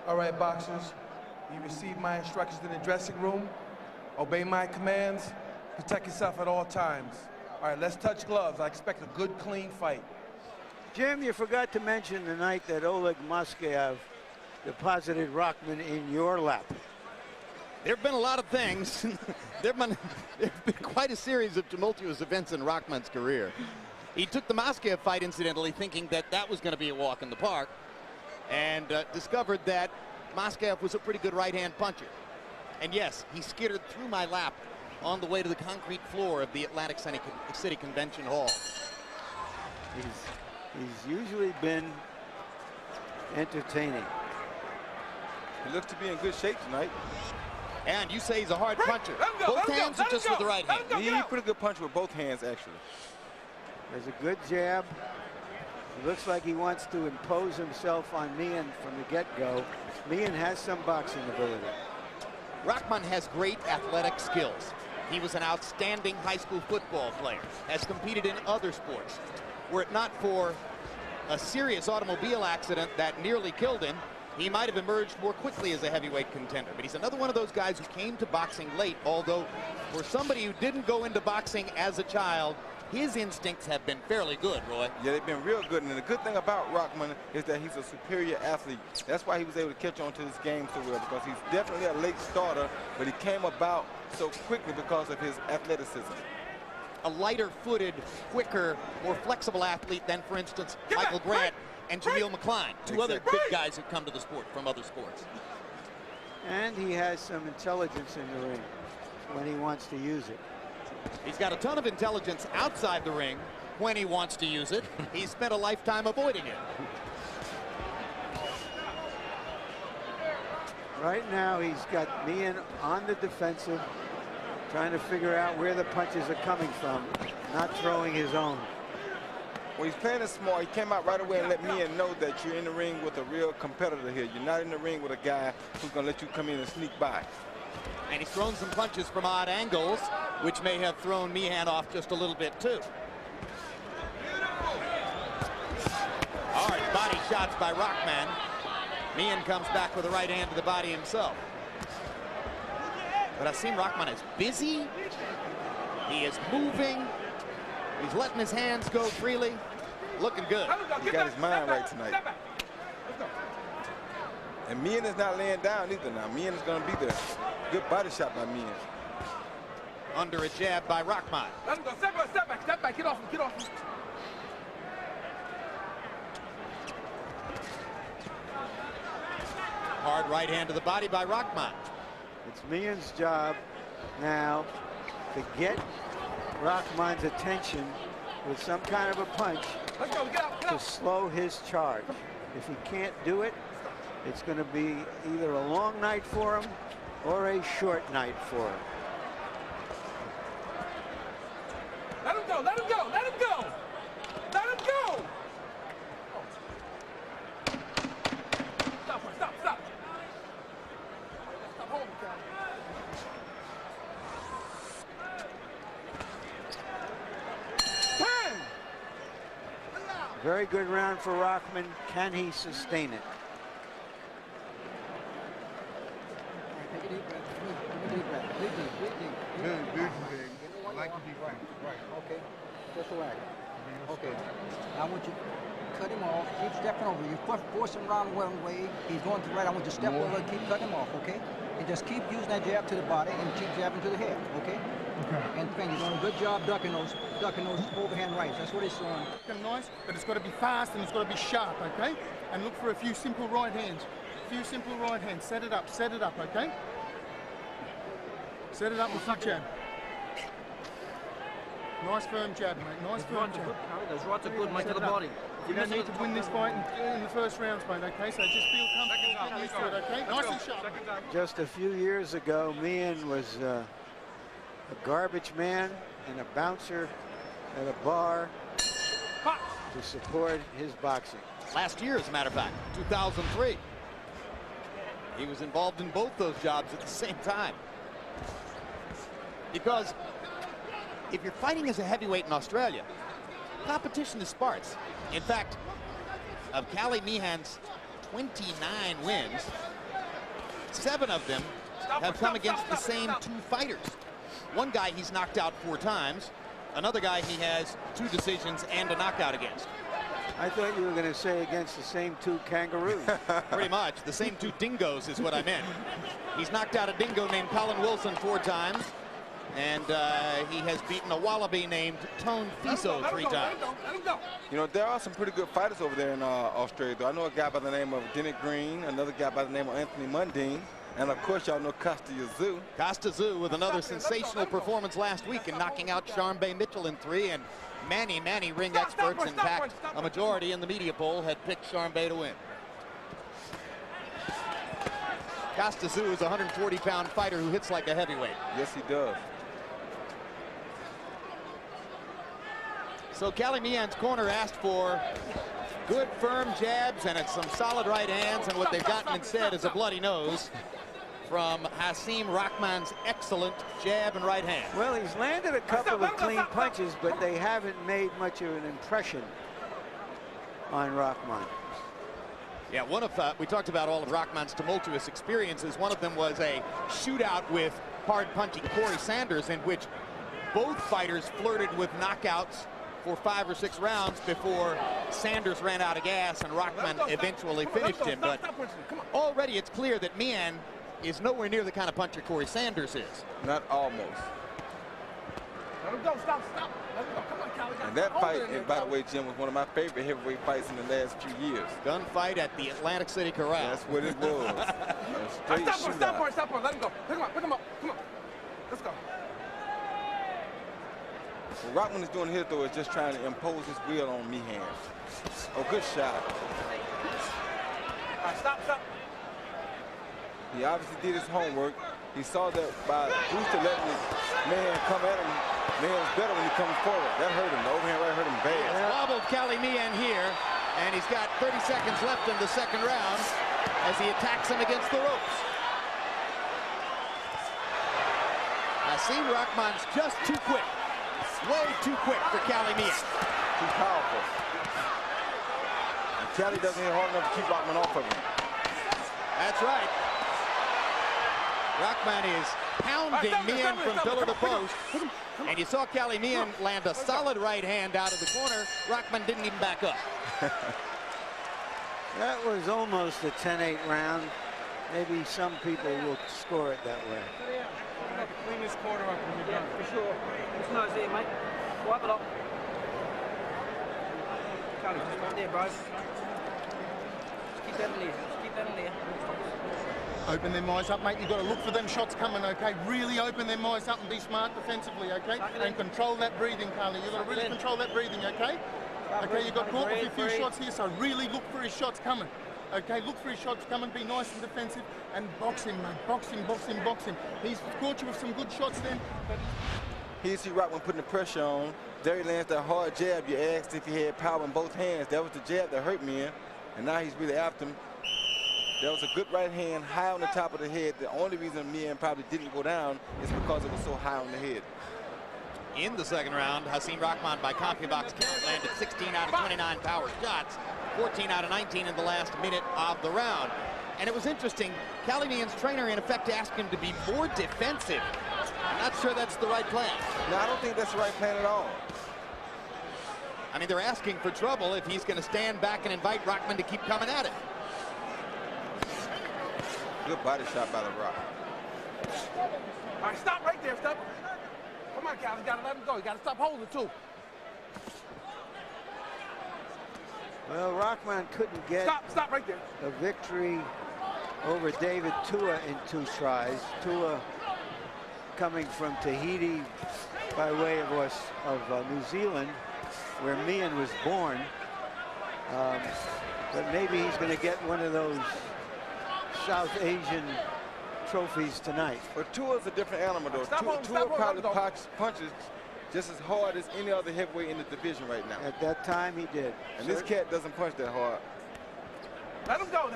All right, boxers, you received my instructions in the dressing room. Obey my commands. Protect yourself at all times. All right, let's touch gloves. I expect a good, clean fight. Jim, you forgot to mention the night that Oleg Maskaev deposited Rahman in your lap. There have been a lot of things. there have been quite a series of tumultuous events in Rahman's career. He took the Maskaev fight, incidentally, thinking that that was going to be a walk in the park, and discovered that Maskaev was a pretty good right-hand puncher. And yes, he skittered through my lap on the way to the concrete floor of the Atlantic City Convention Hall. He's usually been entertaining. He looks to be in good shape tonight. And you say he's a hard puncher. Both hands or just with the right hand? He's a pretty good puncher with both hands, actually. There's a good jab. It looks like he wants to impose himself on Meehan from the get-go. Meehan has some boxing ability. Rahman has great athletic skills. He was an outstanding high school football player, has competed in other sports. Were it not for a serious automobile accident that nearly killed him, he might have emerged more quickly as a heavyweight contender. But he's another one of those guys who came to boxing late, although for somebody who didn't go into boxing as a child, his instincts have been fairly good, Roy. Yeah, they've been real good. And the good thing about Rahman is that he's a superior athlete. That's why he was able to catch on to this game so well, because he's definitely a late starter, but he came about so quickly because of his athleticism. A lighter-footed, quicker, more flexible athlete than, for instance, Michael Grant and Jameel McCline, two other big guys who come to the sport from other sports. And he has some intelligence in the ring when he wants to use it. He's got a ton of intelligence outside the ring when he wants to use it. He's spent a lifetime avoiding it. Right now, he's got Meehan on the defensive, trying to figure out where the punches are coming from, not throwing his own. Well, he's playing it smart. He came out right away and let Meehan know that you're in the ring with a real competitor here. You're not in the ring with a guy who's going to let you come in and sneak by. And he's thrown some punches from odd angles, which may have thrown Meehan off just a little bit, too. Hard body shots by Rahman. Meehan comes back with a right hand to the body himself. But Hasim Rahman is busy. He is moving. He's letting his hands go freely. Looking good. He got his mind right tonight. And Meehan is not laying down either now. Meehan is going to be there. Good body shot by Meehan. Under a jab by Rahman. Let him go. Step back. Get off him. Hard right hand to the body by Rahman. It's Meehan's job now to get Rahman's attention with some kind of a punch to slow his charge. If he can't do it, it's going to be either a long night for him or a short night for him. Let him go. Stop. Very good round for Rahman. Can he sustain it? Take a deep breath. Big. Like to be right. Okay. Just relax. Okay. I want you to cut him off. Keep stepping over. You force him around one way. He's going to the right. I want you to step over and keep cutting him off. Okay. And just keep using that jab to the body and keep jabbing to the head. Okay. And you're doing a good job ducking those overhand rights. That's what he's doing. Nice, but it's got to be fast and it's got to be sharp, okay? And look for a few simple right hands. Set it up, okay? Set it up with your jab. Nice firm jab, mate. Nice firm jab. Those rights are good, mate, to the body. You don't need to win this fight in the first rounds, mate, okay? So just feel comfortable, get used to it, okay? Nice and sharp. Just a few years ago, Meehan was a garbage man and a bouncer at a bar to support his boxing. Last year, as a matter of fact, 2003. He was involved in both those jobs at the same time. Because if you're fighting as a heavyweight in Australia, competition is sparse. In fact, of Cali Meehan's 29 wins, 7 of them have come against the same 2 fighters. One guy he's knocked out 4 times. Another guy he has 2 decisions and a knockout against. I thought you were going to say against the same 2 kangaroos. Pretty much. The same 2 dingoes is what I meant. He's knocked out a dingo named Colin Wilson 4 times. And he has beaten a wallaby named Tone Fiso 3 times. You know, there are some pretty good fighters over there in Australia, though. I know a guy by the name of Dennis Green, another guy by the name of Anthony Mundine, and of course y'all know Costa Yazoo. Costa Zoo with another sensational performance last week in knocking out Sharmba Mitchell in 3, and many ring experts, in fact a majority in the media poll, had picked Sharmba to win. Costa Zoo is a 140-pound fighter who hits like a heavyweight. Yes, he does. So Cali Meehan's corner asked for good firm jabs and some solid right hands, and what they've gotten instead is a bloody nose from Hasim Rahman's excellent jab and right hand. Well, he's landed a couple of clean punches, but they haven't made much of an impression on Rahman. Yeah, we talked about all of Rahman's tumultuous experiences. One of them was a shootout with hard-punching Corrie Sanders, in which both fighters flirted with knockouts for 5 or 6 rounds before Sanders ran out of gas and Rahman eventually finished him. But already it's clear that Meehan is nowhere near the kind of puncher Corrie Sanders is. Not almost. Let him go, stop. Let him go. Come on, Cali. And that fight, and by the way, Jim, was one of my favorite heavyweight fights in the last few years. Gunfight at the Atlantic City Corral. That's what it was. A straight shootout. Stop. Let him go. Pick him up. Come on. Let's go. What Rahman is doing here, though, is just trying to impose his will on Meehan. Oh, good shot. All right, stop. He obviously did his homework. He saw that by Brewster letting his man come at him, Meehan's better when he comes forward. That hurt him. The overhand right hurt him bad. It's wobbled Cali Meehan here, and he's got 30 seconds left in the 2nd round as he attacks him against the ropes. Hasim Rahman's just too quick. Way too quick for Cali Meehan. Too powerful. And Cali doesn't hit hard enough to keep Rahman off of him. That's right. Rahman is pounding Meehan from pillar to post. And you saw Cali Meehan land a solid right hand out of the corner. Rahman didn't even back up. That was almost a 10-8 round. Maybe some people will score it that way. Clean this corner up when you're done. For sure. It's not easy, mate. Wipe it up. Cali, just right there, bro. Just keep that in there. Just keep that in there. Open them eyes up, mate. You've got to look for them shots coming, okay? Really open them eyes up and be smart defensively, okay? And control that breathing, Carly. You've got to really control that breathing, okay? Okay, you've got caught with a few shots here, so really look for his shots coming. Okay, look for his shots coming, be nice and defensive, and box him, mate. Box him. He's caught you with some good shots then. Here you see Rahman putting the pressure on. There he lands that hard jab. You asked if he had power in both hands. That was the jab that hurt Meehan, and now he's really after him. That was a good right hand, high on the top of the head. The only reason Meehan probably didn't go down is because it was so high on the head. In the 2nd round, Hasim Rahman by CompuBox count landed 16 out of 29 power shots, 14 out of 19 in the last minute of the round. And it was interesting, Cali Meehan's trainer in effect asked him to be more defensive. I'm not sure that's the right plan. No, I don't think that's the right plan at all. I mean, they're asking for trouble if he's going to stand back and invite Rahman to keep coming at it. Good body shot by the Rock. All right, stop right there, stop. Come on, Cal, you gotta let him go. You gotta stop holding too. Well, Rahman couldn't get Stop right there. a victory over David Tua in 2 tries. Tua coming from Tahiti by way of New Zealand, where Meehan was born. But maybe he's going to get one of those South Asian trophies tonight. But Tua's a different animal, though. Tua probably punches just as hard as any other heavyweight in the division right now. At that time, he did. And this cat doesn't punch that hard. Let him go.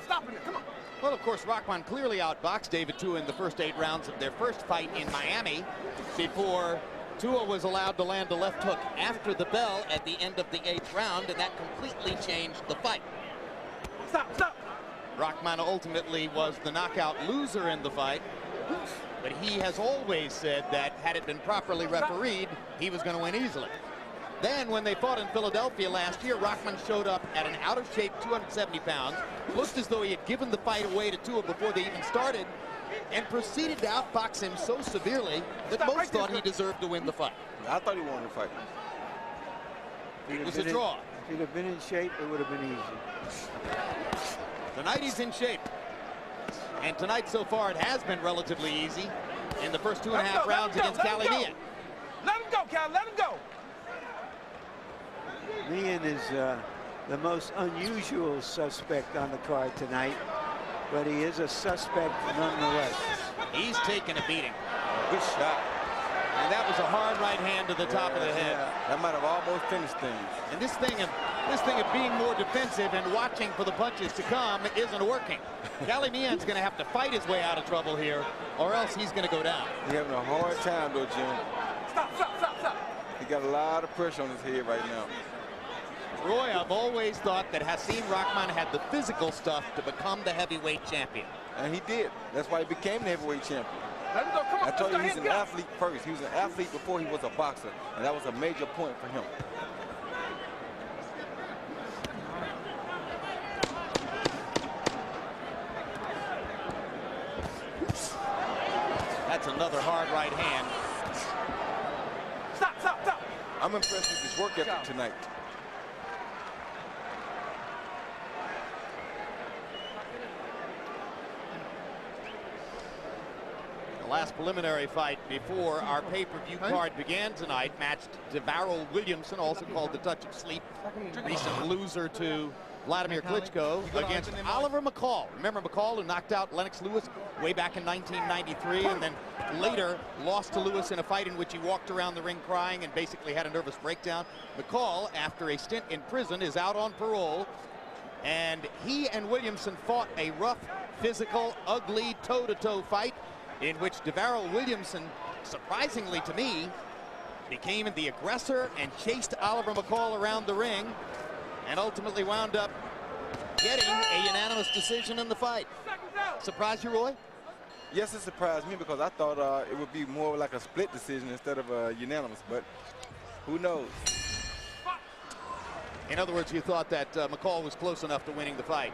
Stop him. Come on. Well, of course, Rahman clearly outboxed David Tua in the first 8 rounds of their first fight in Miami before Tua was allowed to land a left hook after the bell at the end of the 8th round, and that completely changed the fight. Stop. Rahman ultimately was the knockout loser in the fight, but he has always said that had it been properly refereed, he was going to win easily. Then when they fought in Philadelphia last year, Rahman showed up at an out-of-shape 270 pounds, looked as though he had given the fight away to Tua before they even started, and proceeded to outbox him so severely that most thought he deserved to win the fight. I thought he won the fight. It was a draw. If he'd have been in shape, it would have been easy. Tonight he's in shape. And tonight so far it has been relatively easy in the first 2.5 rounds against Meehan. Let him go, Cal, let him go. Meehan is the most unusual suspect on the card tonight, but he is a suspect nonetheless. He's taken a beating. Good shot. And that was a hard right hand to the top of the head. That might have almost finished things. And this thing of being more defensive and watching for the punches to come isn't working. Meehan's going to have to fight his way out of trouble here, or else he's going to go down. He's having a hard time, though, Jim. Stop. He got a lot of pressure on his head right now. Roy, I've always thought that Hasim Rahman had the physical stuff to become the heavyweight champion. And he did. That's why he became the heavyweight champion. Let him go, come on. I told you he's an athlete first. He was an athlete before he was a boxer, and that was a major point for him. That's another hard right hand. Stop. I'm impressed with his work ethic tonight. Last preliminary fight before our pay-per-view card began tonight matched Devarel Williamson, also called the Touch of Sleep, recent loser to Wladimir Klitschko, against Oliver McCall. Remember McCall, who knocked out Lennox Lewis way back in 1993 and then later lost to Lewis in a fight in which he walked around the ring crying and basically had a nervous breakdown. McCall, after a stint in prison, is out on parole, and he and Williamson fought a rough, physical, ugly, toe-to-toe fight in which Devarel Williamson, surprisingly to me, became the aggressor and chased Oliver McCall around the ring and ultimately wound up getting a unanimous decision in the fight. Surprised you, Roy? Yes, it surprised me because I thought it would be more like a split decision instead of a unanimous, but who knows? In other words, you thought that McCall was close enough to winning the fight.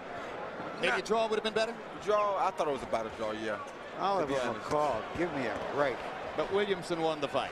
Maybe a draw would have been better? Draw, I thought it was about a draw, yeah. Oliver McCall, give me a break. But Williamson won the fight.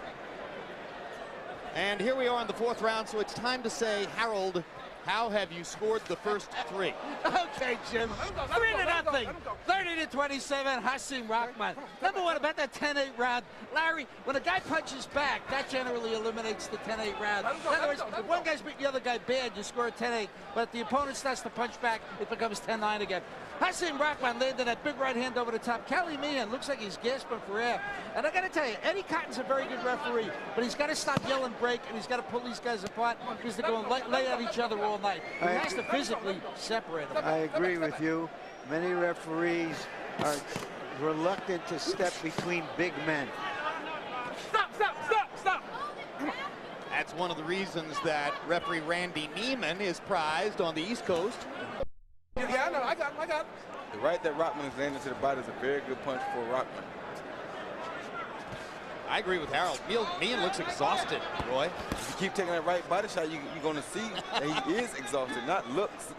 And here we are in the 4th round, so it's time to say, Harold, how have you scored the first 3? Okay, Jim. 3-0. 30-27, Hasim Rahman. Number one, about that 10-8 round. Larry, when a guy punches back, that generally eliminates the 10-8 round. In other words, if one guy's beating the other guy bad, you score a 10-8. But if the opponent starts to punch back, it becomes 10-9 again. Hasim Rahman landed that big right hand over the top. Meehan looks like he's gasping for air. And I got to tell you, Eddie Cotton's a very good referee, but he's got to stop yelling break, and he's got to pull these guys apart because they're going to lay at each other all night. He has to physically separate them. I agree with you. Many referees are reluctant to step between big men. Stop. That's one of the reasons that referee Randy Neiman is prized on the East Coast. Yeah, I know. I got him. The right that Rahman is landing to the body is a very good punch for Rahman. I agree with Harold. Meehan looks exhausted, Roy. If you keep taking that right body shot, you're going to see that he is exhausted, not looks.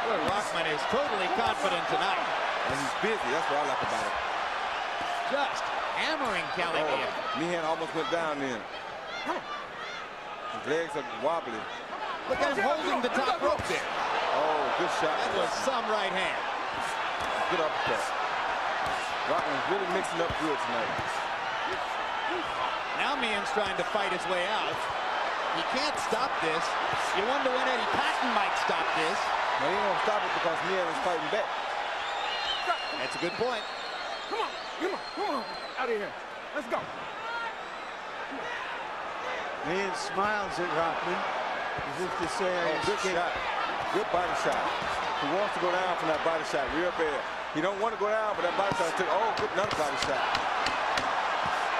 Well, Rahman is totally confident tonight. And he's busy. That's what I like about it. Just hammering Meehan. Meehan almost went down then. His legs are wobbly. Look at him holding the top rope there. Oh, good shot. That was some right hand. Good uppercut. Rahman's really mixing up good tonight. Now Meehan's trying to fight his way out. He can't stop this. You wonder when Eddie Patton might stop this. Well, he won't stop it because Meehan is fighting back. That's a good point. Come on. Out of here. Let's go. Meehan smiles at Rahman as if to say, good shot. Good body shot. He wants to go down from that body shot real bad. He don't want to go down, but that body shot took. Oh, good, another body shot.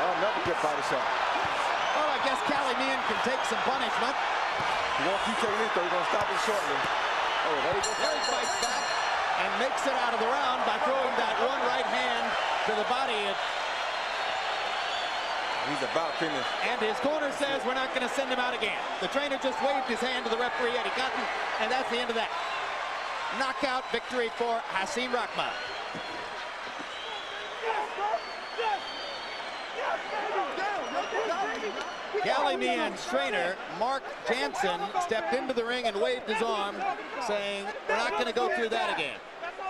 Oh, another good body shot. Well, I guess Meehan can take some punishment. He won't keep taking it, though. He's going to stop it shortly. Oh, there he goes. There he fights back and makes it out of the round by throwing that one right hand to the body. He's about finished. And his corner says we're not going to send him out again. The trainer just waved his hand to the referee, Eddie Cotton, and that's the end of that. Knockout victory for Hasim Rahman. Meehan's trainer, Mark Jansen, stepped into the ring and waved his arm, saying, we're not going to go through that again.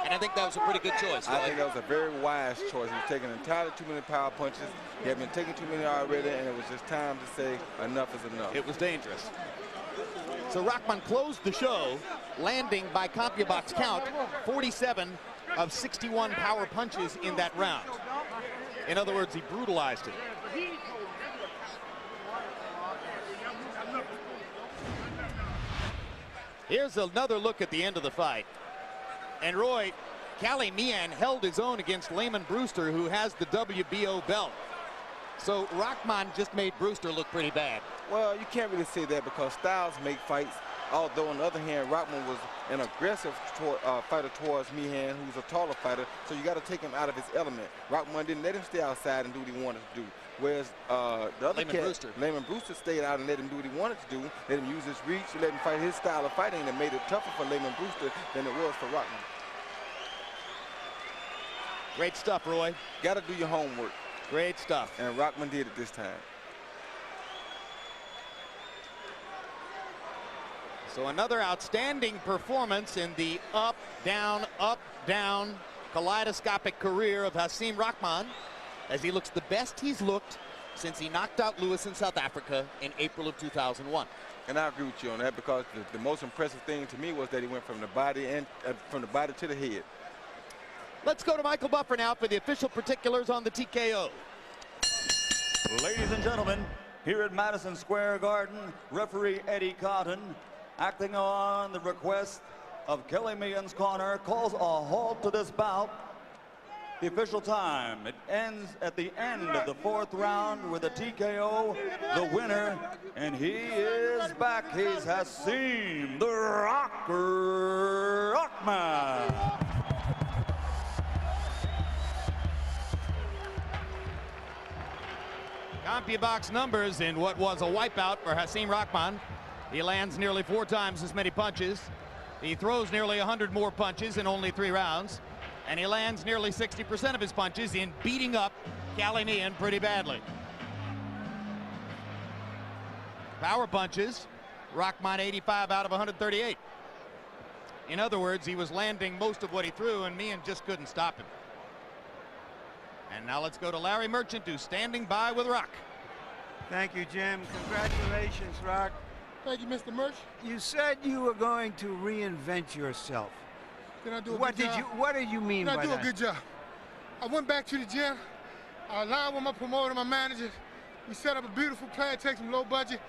And I think that was a pretty good choice. I think that was a very wise choice. He was taking entirely too many power punches. He had been taking too many already, and it was just time to say enough is enough. It was dangerous. So Rahman closed the show, landing by CompuBox count 47 of 61 power punches in that round. In other words, he brutalized him. Here's another look at the end of the fight. And Roy, Meehan held his own against Layman Brewster, who has the WBO belt. So Rahman just made Brewster look pretty bad. Well, you can't really say that because styles make fights. Although, on the other hand, Rahman was an aggressive fighter towards Meehan, who's a taller fighter, so you got to take him out of his element. Rahman didn't let him stay outside and do what he wanted to do. Whereas the other cat, Layman Brewster, stayed out and let him do what he wanted to do, let him use his reach, let him fight his style of fighting, and it made it tougher for Layman Brewster than it was for Rahman. Great stuff, Roy. Got to do your homework. Great stuff. And Rahman did it this time. So another outstanding performance in the up, down, kaleidoscopic career of Hasim Rahman, as he looks the best he's looked since he knocked out Lewis in South Africa in April of 2001. And I agree with you on that because the most impressive thing to me was that he went from the body and from the body to the head. Let's go to Michael Buffer now for the official particulars on the TKO. Ladies and gentlemen, here at Madison Square Garden, referee Eddie Cotton, acting on the request of Kelly Meehan's corner, calls a halt to this bout. The official time, it ends at the end of the fourth round with a TKO, the winner, and he is back. He's Hasim the Rocker Rahman. CompuBox numbers in what was a wipeout for Hasim Rahman. He lands nearly 4 times as many punches. He throws nearly 100 more punches in only 3 rounds. And he lands nearly 60% of his punches in beating up Meehan pretty badly. Power punches, Rahman 85 out of 138. In other words, he was landing most of what he threw, and Meehan just couldn't stop him. And now let's go to Larry Merchant, who's standing by with Rock. Thank you, Jim. Congratulations, Rock. Thank you, Mr. Merch. You said you were going to reinvent yourself. Did I do a What good job? What did you mean by that? Did I do a good job? I went back to the gym. I aligned with my promoter, my manager. We set up a beautiful plan, take some low budget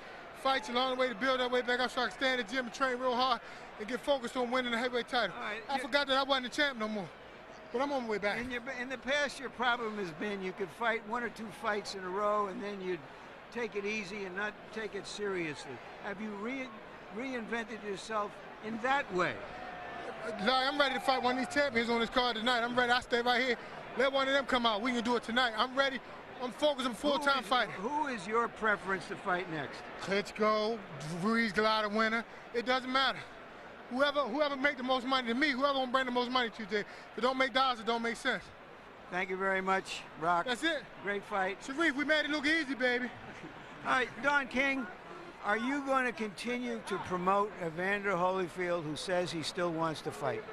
fights along the way to build our way back up so I can stay in the gym and train real hard and get focused on winning the heavyweight title. Right, I forgot that I wasn't the champ no more. But I'm on my way back. In the past, your problem has been you could fight 1 or 2 fights in a row and then you'd take it easy and not take it seriously. Have you reinvented yourself in that way? Larry, I'm ready to fight one of these champions on this card tonight. I'm ready. I stay right here. Let one of them come out. We can do it tonight. I'm ready. I'm focused. I'm full-time fighting. Who is your preference to fight next? Klitschko, Briggs, Golota, winner. It doesn't matter. Whoever make the most money to me, whoever will bring the most money to you. If it don't make dollars, it don't make sense. Thank you very much, Rock. That's it. Great fight. Sharif, we made it look easy, baby. All right, Don King, are you going to continue to promote Evander Holyfield, who says he still wants to fight?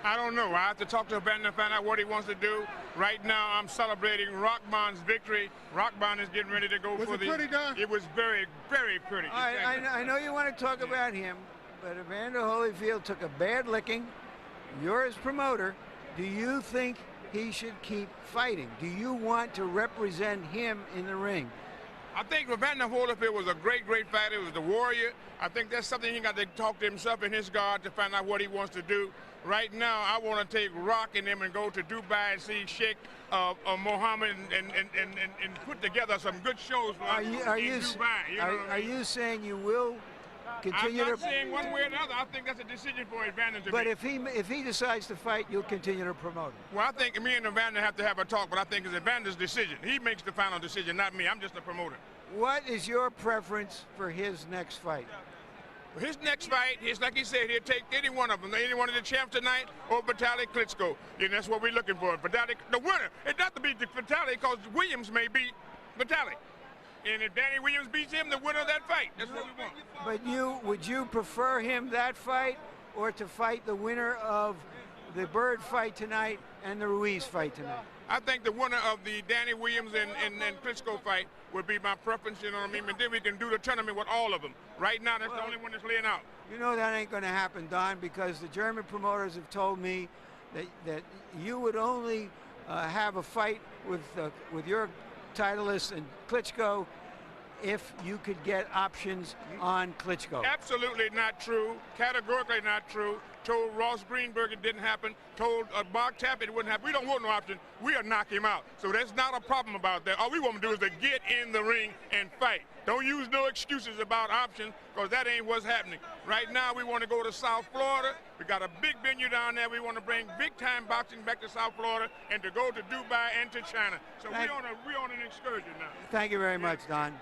I don't know. I have to talk to Evander and find out what he wants to do. Right now, I'm celebrating Rahman's victory. Rahman is getting ready to go for the... Was it pretty, Don? It was very, very pretty. All right, I know you want to talk about him, but Evander Holyfield took a bad licking. You're his promoter. Do you think he should keep fighting? Do you want to represent him in the ring? I think Evander Holyfield was a great, great fighter. He was the warrior. I think that's something he got to talk to himself and his guard to find out what he wants to do. Right now, I want to take Rock and him and go to Dubai and see Sheikh Mohammed and put together some good shows for Are you Dubai. are you saying you will continue I'm not to... saying one way or the other. I think that's a decision for Evander to But make. if he decides to fight, you'll continue to promote him. Well, I think me and Evander have to have a talk, but I think it's Evander's decision. He makes the final decision, not me. I'm just a promoter. What is your preference for his next fight? His next fight, it's like he said, he'll take any one of them, any one of the champs tonight, or Vitali Klitschko. And that's what we're looking for. Vitali, the winner. It doesn't have to be Vitali, because Williams may beat Vitali. And if Danny Williams beats him, the winner of that fight. That's what we want. But would you prefer him that fight, or to fight the winner of the Bird fight tonight and the Ruiz fight tonight? I think the winner of the Danny Williams and Klitschko fight would be my preference, you know what I mean? And then we can do the tournament with all of them. Right now, that's the only one that's laying out. You know that ain't going to happen, Don, because the German promoters have told me that you would only have a fight with your titleist and Klitschko if you could get options on Klitschko. Absolutely not true. Categorically not true. Told Ross Greenberg it didn't happen. Told Mark Tappet it wouldn't happen. We don't want no option. We'll knock him out. So that's not a problem about that. All we want to do is to get in the ring and fight. Don't use no excuses about options, because that ain't what's happening. Right now, we want to go to South Florida. We got a big venue down there. We want to bring big-time boxing back to South Florida and to go to Dubai and to China. So we're on an excursion now. Thank you very much, Don.